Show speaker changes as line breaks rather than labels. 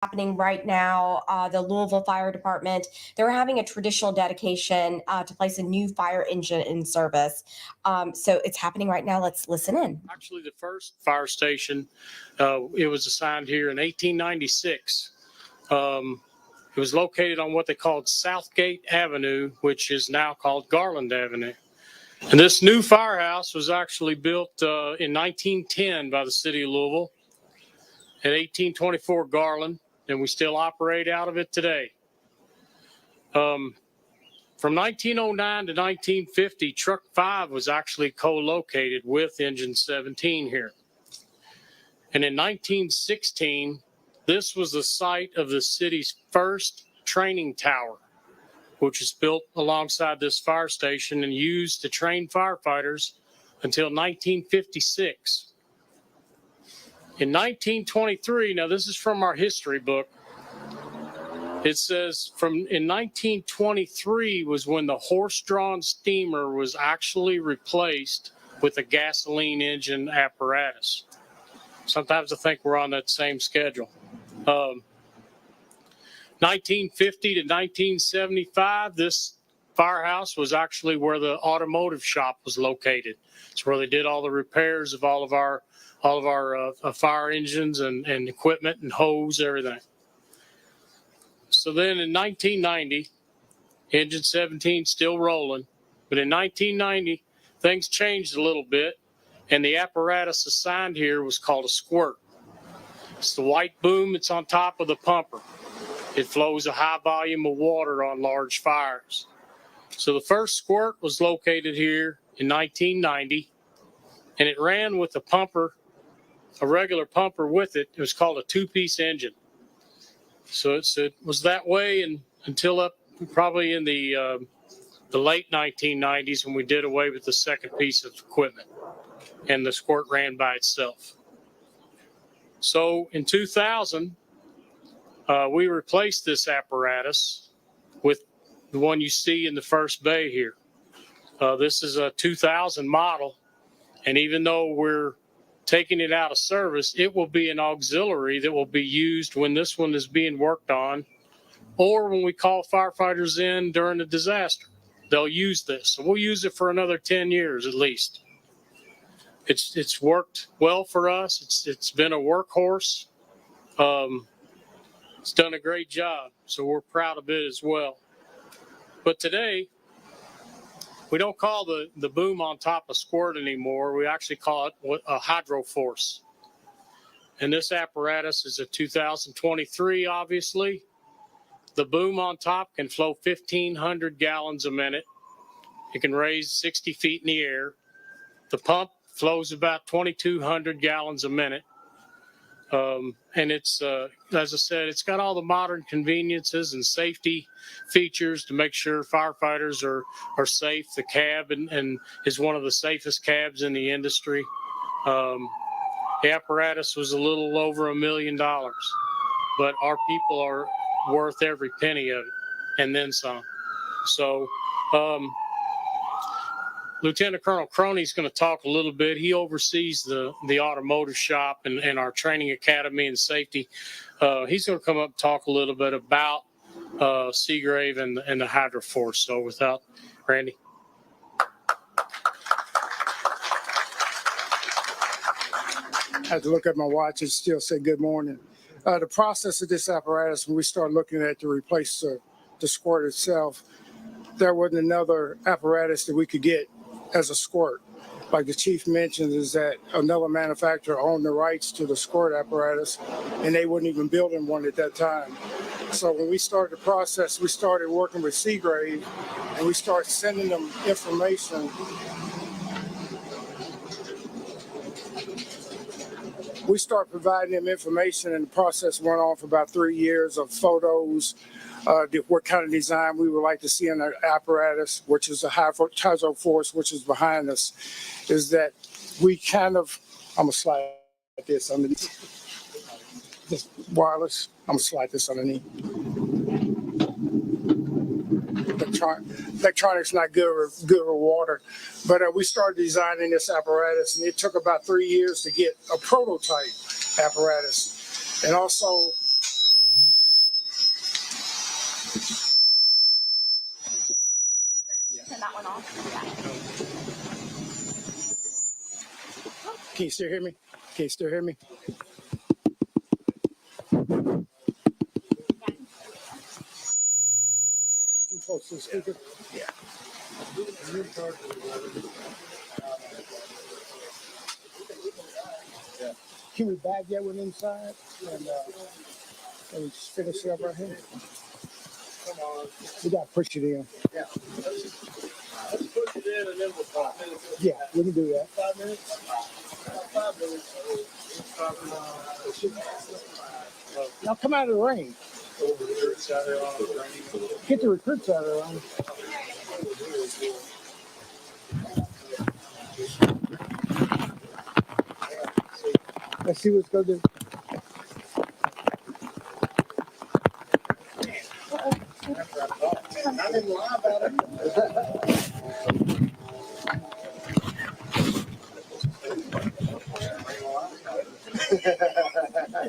happening right now. The Louisville Fire Department, they're having a traditional dedication to place a new fire engine in service. So it's happening right now. Let's listen in.
Actually, the first fire station, it was assigned here in 1896. It was located on what they called Southgate Avenue, which is now called Garland Avenue. And this new firehouse was actually built in 1910 by the city of Louisville at 1824 Garland, and we still operate out of it today. From 1909 to 1950, Truck 5 was actually co-located with Engine 17 here. And in 1916, this was the site of the city's first training tower, which was built alongside this fire station and used to train firefighters until 1956. In 1923, now this is from our history book, it says in 1923 was when the horse-drawn steamer was actually replaced with a gasoline engine apparatus. Sometimes I think we're on that same schedule. 1950 to 1975, this firehouse was actually where the automotive shop was located. It's where they did all the repairs of all of our fire engines and equipment and hose, everything. So then in 1990, Engine 17 still rolling, but in 1990, things changed a little bit, and the apparatus assigned here was called a squirt. It's the white boom that's on top of the pumper. It flows a high volume of water on large fires. So the first squirt was located here in 1990, and it ran with a pumper, a regular pumper with it. It was called a two-piece engine. So it was that way until up probably in the late 1990s when we did away with the second piece of equipment, and the squirt ran by itself. So in 2000, we replaced this apparatus with the one you see in the first bay here. This is a 2000 model, and even though we're taking it out of service, it will be an auxiliary that will be used when this one is being worked on, or when we call firefighters in during a disaster. They'll use this. So we'll use it for another 10 years at least. It's worked well for us. It's been a workhorse. It's done a great job, so we're proud of it as well. But today, we don't call the boom on top a squirt anymore. We actually call it a hydroforce. And this apparatus is a 2023, obviously. The boom on top can flow 1,500 gallons a minute. It can raise 60 feet in the air. The pump flows about 2,200 gallons a minute. And it's, as I said, it's got all the modern conveniences and safety features to make sure firefighters are safe. The cab and is one of the safest cabs in the industry. The apparatus was a little over $1 million, but our people are worth every penny of it and then some. So Lieutenant Colonel Croney is going to talk a little bit. He oversees the automotive shop and our training academy and safety. He's going to come up and talk a little bit about Seagrave and the hydroforce. So without Randy.
I had to look at my watch and still say good morning. The process of this apparatus, when we started looking at to replace the squirt itself, there wasn't another apparatus that we could get as a squirt. Like the chief mentioned, is that another manufacturer owned the rights to the squirt apparatus, and they weren't even building one at that time. So when we started the process, we started working with Seagrave, and we started sending them information. We started providing them information, and the process went on for about 3 years of photos, what kind of design we would like to see in the apparatus, which is a hydroforce, which is behind us, is that we kind of, I'm going to slide this underneath. This wireless, I'm going to slide this underneath. Electronics not good with water, but we started designing this apparatus, and it took about 3 years to get a prototype apparatus. And also,
Turn that one off.
Can you still hear me? Can you still hear me? Too close to the speaker? Yeah. Can we bag that one inside and just finish it up right here? Come on. We got to push it in. Yeah. Let's push it in and then we'll talk. Yeah, we can do that. 5 minutes? 5 minutes. Now come out of the rain. Get the recruits out of the rain. Let's see what's going to do. I didn't lie about it.